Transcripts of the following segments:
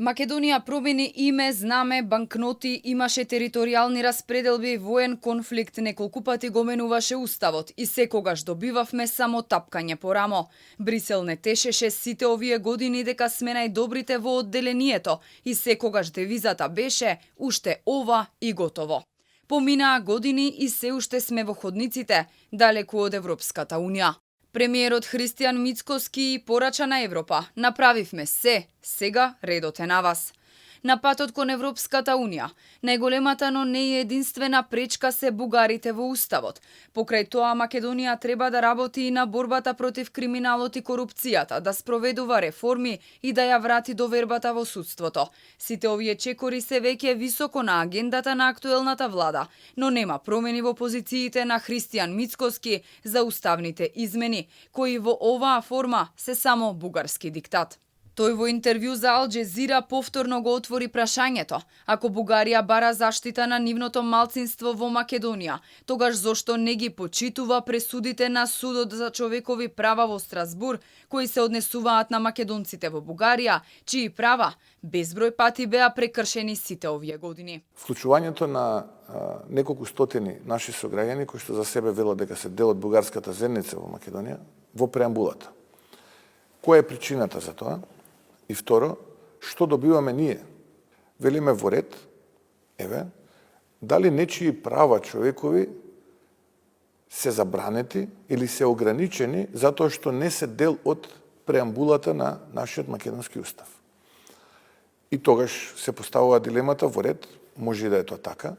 Македонија промени име, знаме, банкноти, имаше територијални распределби, воен конфликт, неколку пати го менуваше уставот и секогаш добивавме само тапкање по рамо. Брисел не тешеше сите овие години дека сме најдобрите во одделението и секогаш девизата беше уште ова и готово. Поминаа години и се уште сме во ходниците, далеку од Европската Унија. Премиерот Христијан Мицкоски порача на Европа: направивме се, сега редот е на вас. На патот кон Европската Унија, најголемата, но не и единствена пречка се бугарите во уставот. Покрај тоа, Македонија треба да работи и на борбата против криминалот и корупцијата, да спроведува реформи и да ја врати довербата во судството. Сите овие чекори се веќе високо на агендата на актуелната влада, но нема промени во позициите на Христијан Мицкоски за уставните измени, кои во оваа форма се само бугарски диктат. Тој во интервју за Ал Джезира повторно го отвори прашањето: ако Бугарија бара заштита на нивното малцинство во Македонија, тогаш зошто не ги почитува пресудите на Судот за човекови права во Страсбур, кои се однесуваат на македонците во Бугарија, чии права безброј пати беа прекршени сите овие години. Вклучувањето на неколку стотини наши сограѓани кои што за себе велат дека се дел од бугарската заедница во Македонија во преамбулата. Која е причината за тоа? И второ, што добиваме ние? Велиме во ред, дали нечии права човекови се забранети или се ограничени затоа што не се дел од преамбулата на нашиот македонски устав. И тогаш се поставува дилемата во ред, може и да е тоа така,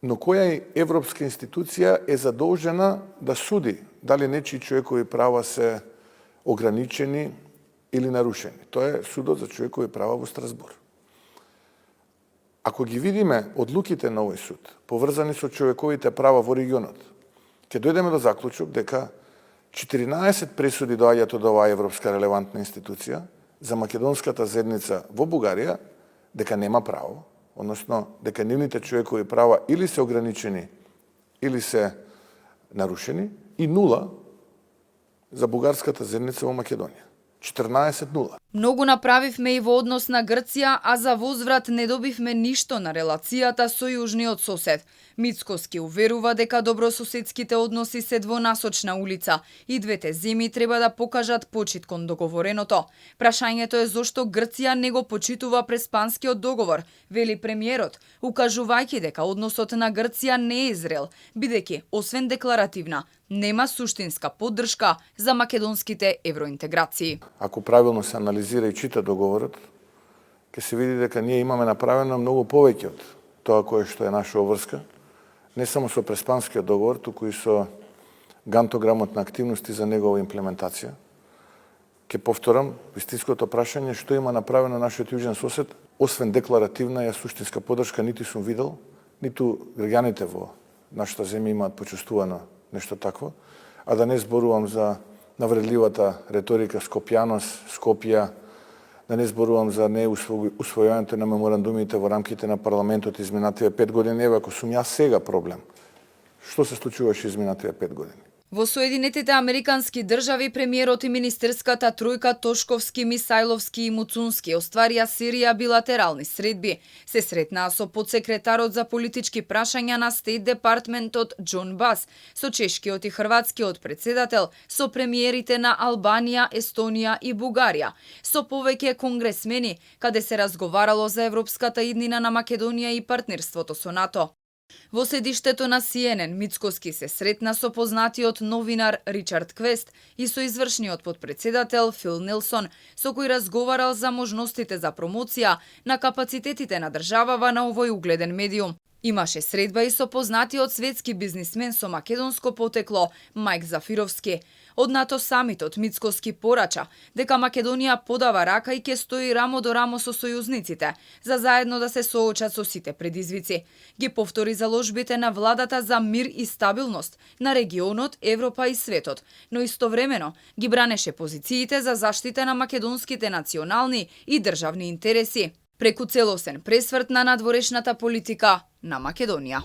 но која европска институција е задолжена да суди дали нечии човекови права се ограничени или нарушени? Тоа е Судот за човекови права во Страсбур. Ако ги видиме одлуките на овој суд, поврзани со човековите права во регионот, ќе дојдеме до заклучок дека 14 пресуди доаѓаат од оваа европска релевантна институција за македонската заедница во Бугарија дека нема право, односно дека нивните човекови права или се ограничени или се нарушени, и 0 за бугарската заедница во Македонија. 14-0. Многу направивме и во однос на Грција, а за возврат не добивме ништо на релацијата со јужниот сосед. Мицкоски уверува дека добрососедските односи се двонасочна улица и двете земји треба да покажат почит кон договореното. Прашањето е зошто Грција не го почитува Преспанскиот договор, вели премиерот, укажувајќи дека односот на Грција не е зрел, бидејќи освен декларативна, нема суштинска поддршка за македонските евроинтеграции. Ако правилно се анализира и чита договорот, ќе се види дека ние имаме направено многу повеќе од тоа кое што е наша обврска, не само со Преспанскиот договор, туку и со гантограмот на активности за негова имплементација. Ке повторам, вистинското прашање што има направено нашиот јужен сосед, освен декларативна и суштинска поддршка, ниту сум видел, ниту граѓаните во нашата земја имаат почувствувано нешто такво, а да не зборувам за навредливата реторика Скопје, да не зборувам за неусвојувањето на меморандумите во рамките на парламентот изминативе 5 години. Ако сум јас сега проблем, што се случуваше изминативе 5 години? Во Соединетите Американски држави премиерот и министерската тројка Тошковски, Мисајловски и Муцунски остварија серија билатерални средби. Се сретнаа со подсекретарот за политички прашања на Стейт Департментот Џон Бас, со чешкиот и хрватскиот председател, со премиерите на Албанија, Естонија и Бугарија, со повеќе конгресмени, каде се разговарало за европската иднина на Македонија и партнерството со НАТО. Во седиштето на CNN Мицкоски се сретна со познатиот новинар Ричард Квест и со извршниот подпредседател Фил Нелсон, со кој разговарал за можностите за промоција на капацитетите на државава на овој угледен медиум. Имаше средба и со познатиот светски бизнисмен со македонско потекло Мајк Зафировски. Од НАТО самитот Мицкоски порача дека Македонија подава рака и ќе стои рамо до рамо со сојузниците за заедно да се соочат со сите предизвици. Ги повтори заложбите на владата за мир и стабилност на регионот, Европа и светот, но истовремено ги бранеше позициите за заштита на македонските национални и државни интереси преку целосен пресврт на надворешната политика на Македонија.